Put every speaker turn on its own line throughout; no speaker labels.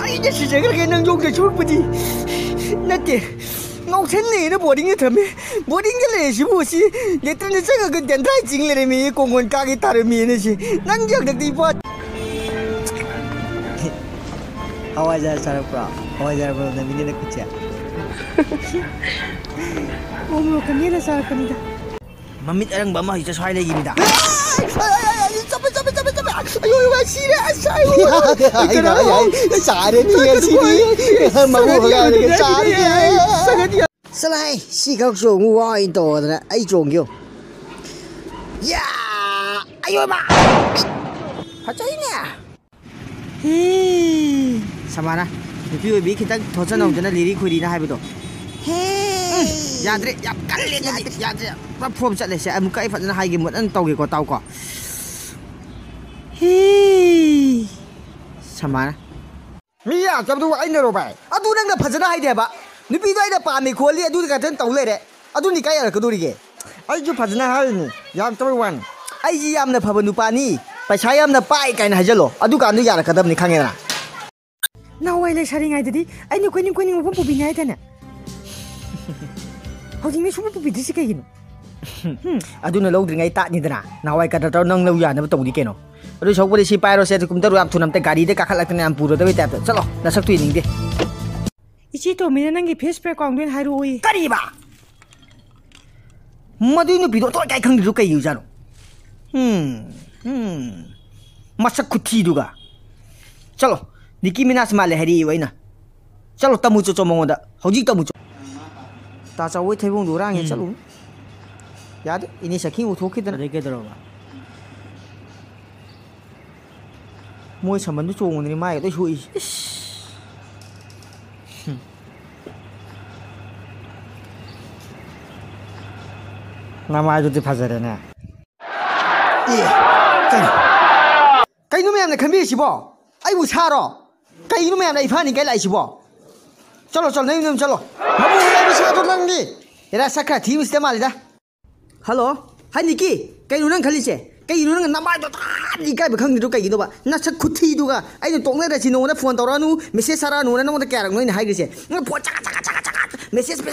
ꯑꯩꯅ ꯁꯤꯖꯈ꯭ꯔꯒꯦ ꯅꯪ ꯌꯣꯛꯇ ꯁꯨꯔꯛꯄꯗꯤ ꯅꯠꯇꯦ ꯉꯥꯎꯁꯟꯅꯦꯅ ꯕꯣꯔꯗꯤꯡꯗ ꯊꯝꯃꯦ ꯕꯣꯔꯗꯤꯡꯗ ꯂꯩꯔꯤꯁꯤꯕꯨ ꯁꯤ ꯂꯦꯇ꯭ꯔꯤꯟꯗ ꯆꯪꯉꯒ ꯗꯦꯟꯗ꯭ꯔꯥꯏ ꯆꯤꯡ ꯂꯩꯔꯝꯃꯤ ꯀꯣꯡꯒꯣꯟ ꯀꯥꯒꯦ ꯇꯥꯔꯝꯃꯤꯅ ꯁꯤ ꯅꯪꯒꯤ ꯍꯟꯗꯛꯇꯤ ꯏꯄꯥ
ꯍꯋꯥꯏꯖꯥꯔ ꯆꯥꯔꯛꯄ꯭ꯔꯣ ꯍꯋꯥꯏꯖꯥꯔ ꯃꯔꯝꯗ ꯃꯤꯅꯦꯅ ꯈꯨꯠꯁꯦ
ꯃꯣꯔꯣꯛꯀ ꯃꯦꯠꯂ ꯆꯥꯔꯛꯄꯅꯤꯗ
ꯃꯃꯤꯠ ꯑꯔꯪꯕ ꯑꯃ ꯍꯧꯖꯤꯛ ꯁ꯭ꯋꯥꯏ ꯂꯩꯈꯤꯕꯗ
ꯁꯤꯔꯦ
ꯆꯥꯔꯅꯤ ꯆꯠꯂꯥꯏ ꯁꯤ ꯈꯛ ꯆꯣꯡꯉꯨ ꯋꯥꯏꯅ ꯇꯧꯗꯅ ꯑꯩ ꯆꯣꯡꯒꯦ ꯌꯥ ꯑꯌꯣꯏꯃ ꯐꯖꯩꯅꯦ ꯁꯃꯥꯅ ꯅꯨꯄꯤ ꯑꯣꯏꯕꯤ ꯈꯤꯇꯪ ꯊꯣꯠꯆꯅꯧꯗꯅ ꯂꯤꯔꯤ ꯈꯣꯏꯔꯤꯅ ꯍꯥꯏꯕꯗꯣ ꯌꯥꯗ꯭ꯔꯦ ꯌꯥꯝ ꯀꯜꯂꯦ ꯌꯥꯗ꯭ꯔꯦ ꯄꯨꯔꯥ ꯐꯣꯝ ꯆꯠꯂꯦꯁꯦ ꯑꯃꯨꯛꯀ ꯑꯩ ꯐꯖꯅ ꯍꯥꯏꯒꯦ ꯃꯨꯠꯅ ꯇꯧꯒꯦꯀꯣ ꯇꯥꯎꯀꯣ ꯁꯃꯥꯅ
ꯃꯤ ꯌꯥꯝꯗꯕꯗꯨ ꯑꯩꯅꯔꯣ ꯚꯥꯏ
ꯑꯗꯨ ꯅꯪꯅ ꯐꯖꯅ ꯍꯥꯏꯗꯦꯕ ꯅꯨꯄꯤꯗꯣ ꯑꯩꯅ ꯄꯥꯝꯃꯤ ꯈꯣꯠꯂꯤ ꯑꯗꯨꯗꯤ ꯈꯛꯇꯪ ꯇꯧ ꯂꯩꯔꯦ ꯑꯗꯨꯅꯤ ꯀꯥꯏ ꯌꯥꯔꯛꯀꯗꯣꯔꯤꯒꯦ
ꯑꯩꯁꯨ ꯐꯖꯅ ꯍꯥꯏꯔꯤꯅꯤ ꯌꯥꯝꯗꯕ ꯋꯥꯅꯤ
ꯑꯩꯁꯤ ꯌꯥꯝꯅ ꯐꯕ ꯅꯨꯄꯥꯅꯤ ꯄꯩꯁꯥ ꯌꯥꯝꯅ ꯄꯥꯏ ꯀꯥꯏꯅ ꯍꯥꯏꯖꯜꯂꯣ ꯑꯗꯨꯀꯥꯟꯗ ꯌꯥꯔꯛꯀꯗꯕꯅꯤ ꯈꯪꯉꯦꯗꯅ
ꯅꯍꯥꯟꯋꯥꯏ ꯂꯩꯁꯥꯔꯤꯉꯩꯗꯗꯤ ꯑꯩꯅ ꯀꯣꯏꯅꯤꯡ ꯃꯐꯝ ꯄꯨꯕꯤꯅꯤ ꯍꯥꯏꯗꯅ ꯍꯧꯖꯤꯛꯅ ꯁꯨꯝ ꯄꯨꯕꯤꯗ꯭ꯔꯤꯁꯤ ꯀꯩꯒꯤꯅꯣ
ꯑꯗꯨꯅ ꯂꯧꯗ꯭ꯔꯤꯉꯩ ꯇꯥꯠꯅꯤꯗꯅ ꯅꯍꯥꯟꯋꯥꯏ ꯀꯗꯔ ꯅꯪ ꯂꯧ ꯌꯥꯅꯕ ꯇꯧꯗꯤ ꯀꯩꯅꯣ ꯑꯗꯨ ꯁꯧꯕꯗꯤ ꯁꯤ ꯄꯥꯏꯔꯣꯁꯦ ꯑꯗꯨ ꯀꯨꯝꯊꯔꯨ ꯌꯥꯝ ꯊꯨꯅ ꯑꯝꯇ ꯒꯥꯔꯤꯗ ꯀꯥꯈꯠꯂꯛꯇꯅ ꯌꯥꯝ ꯄꯨꯔꯗꯕꯩ ꯇꯥꯏꯞꯇ ꯆꯠꯂꯣ ꯅꯁꯛꯇꯨ ꯌꯦꯡꯅꯤꯡꯗꯦ
ꯏꯆꯦ ꯇꯣꯝꯕꯤꯅ ꯅꯪꯒꯤ ꯐꯦꯁ ꯑꯦꯀꯥꯎꯟꯗꯣ ꯍꯥꯏꯔꯛꯑꯣꯏ
ꯀꯔꯤꯕ ꯃꯗꯨꯏ ꯅꯨꯄꯤꯗꯣ ꯑꯇꯣꯏ ꯀꯥꯏ ꯈꯪꯗ꯭ꯔꯤꯗꯣ ꯀꯩ ꯑꯣꯏꯖꯥꯠꯅꯣ ꯃꯁꯛ ꯈꯨꯊꯤꯗꯨꯒ ꯆꯠꯂꯣ ꯅꯤꯀꯤ ꯃꯤꯅꯥꯁ ꯃꯥꯜꯂꯦ ꯍꯥꯏꯔꯛꯏꯕ ꯑꯩꯅ ꯆꯠꯂꯣ ꯇꯝꯃꯨ ꯆꯣ ꯃꯉꯣꯟꯗ ꯍꯧꯖꯤꯛ ꯇꯝꯃꯨ ꯆꯣ ꯇꯥ ꯆꯥꯎꯕꯩ ꯊꯩꯕꯣꯡꯗꯨ ꯍꯨꯔꯥꯡꯉꯦ ꯆꯠꯂꯨ ꯌꯥꯗꯦ ꯏꯅꯦ ꯁꯈꯤ ꯎꯊꯣꯛꯈꯤꯗꯅ ꯑꯗꯩ ꯀꯩꯗꯧꯔꯕ ꯃꯣꯏ ꯁꯝꯕꯟꯗꯨ ꯆꯣꯡꯕꯗꯅꯤ ꯃꯥꯏꯒ ꯂꯣꯏ ꯁꯣꯛꯏꯁꯤ
ꯅꯃꯥꯏꯗꯨꯗꯤ ꯐꯖꯔꯦꯅꯦ
ꯀꯩꯅꯣ ꯃꯌꯥꯝꯅ ꯈꯟꯕꯤꯔꯤꯁꯤꯕꯣ ꯑꯩꯕꯨ ꯁꯥꯔꯣ ꯀꯩꯅꯣ ꯃꯌꯥꯝꯅ ꯏꯐꯥꯅꯤ ꯀꯥꯏ ꯂꯥꯛꯏꯁꯤꯕꯣ ꯆꯠꯂꯣ ꯆꯠꯂꯣ ꯅꯪ ꯌꯨꯝ ꯆꯠꯂꯣ
ꯃꯕꯨ ꯂꯩꯕ ꯁꯥꯗꯣ ꯅꯪꯗꯤ
ꯍꯦꯔꯥ ꯁꯛ ꯈꯔ ꯊꯤꯕꯁꯤꯗ ꯃꯥꯜꯂꯤꯗ ꯍꯜꯂꯣ ꯍꯥꯏ ꯅꯤꯀꯤ ꯀꯩꯅꯣ ꯅꯪ ꯈꯜꯂꯤꯁꯦ ꯀꯩꯅꯣ ꯅꯪ ꯅꯃꯥꯏꯗꯣ ꯊꯥꯗꯤ ꯏꯀꯥꯏꯕ ꯈꯪꯗ꯭ꯔꯤꯗꯣ ꯀꯩꯒꯤꯅꯣꯕ ꯅꯁꯛ ꯈꯨꯊꯤꯗꯨꯒ ꯑꯩꯅ ꯇꯣꯛꯅꯔꯁꯤ ꯅꯉꯣꯟꯗ ꯐꯣꯟ ꯇꯧꯔꯛꯑꯅꯨ ꯃꯦꯁꯦꯖ ꯊꯥꯔꯛꯑꯅꯨ ꯅꯉꯣꯟꯗ ꯀꯌꯥꯔꯛꯅꯣ ꯑꯩꯅ ꯍꯥꯏꯈ꯭ꯔꯤꯁꯦ ꯅꯪ ꯐꯣꯟ ꯃꯦꯁꯦꯖ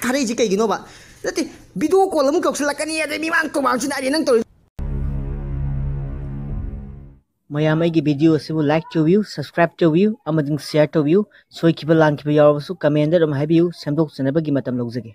ꯊꯥꯔꯛꯏꯁꯤ ꯀꯩꯒꯤꯅꯣꯕ ꯅꯠꯇꯦ ꯚꯤꯗꯤꯑꯣ ꯀꯣꯜ ꯑꯃꯨꯛ ꯇꯧꯁꯤꯜꯂꯛꯀꯅꯤ ꯑꯗꯩ ꯃꯤꯃꯥꯡ ꯇꯨꯃꯥꯡꯁꯤꯅ ꯑꯩ ꯅꯪ ꯇꯧꯔꯤ ꯃꯌꯥꯝ ꯑꯩꯒꯤ ꯚꯤꯗꯤꯑꯣ ꯑꯁꯤꯕꯨ ꯂꯥꯏꯛ ꯇꯧꯕꯤꯌꯨ ꯁꯕꯁꯀ꯭ꯔꯥꯏꯕ ꯇꯧꯕꯤꯌꯨ ꯑꯃꯗꯤ ꯁꯤꯌꯔ ꯇꯧꯕꯤꯌꯨ ꯁꯣꯏꯈꯤꯕ ꯂꯥꯟꯈꯤꯕ ꯌꯥꯎꯔꯕꯁꯨ ꯀꯃꯦꯟꯗ ꯑꯗꯨꯝ ꯍꯥꯏꯕꯤꯌꯨ ꯁꯦꯝꯗꯣꯛꯆꯅꯕꯒꯤ ꯃꯇꯝ ꯂꯧꯖꯒꯦ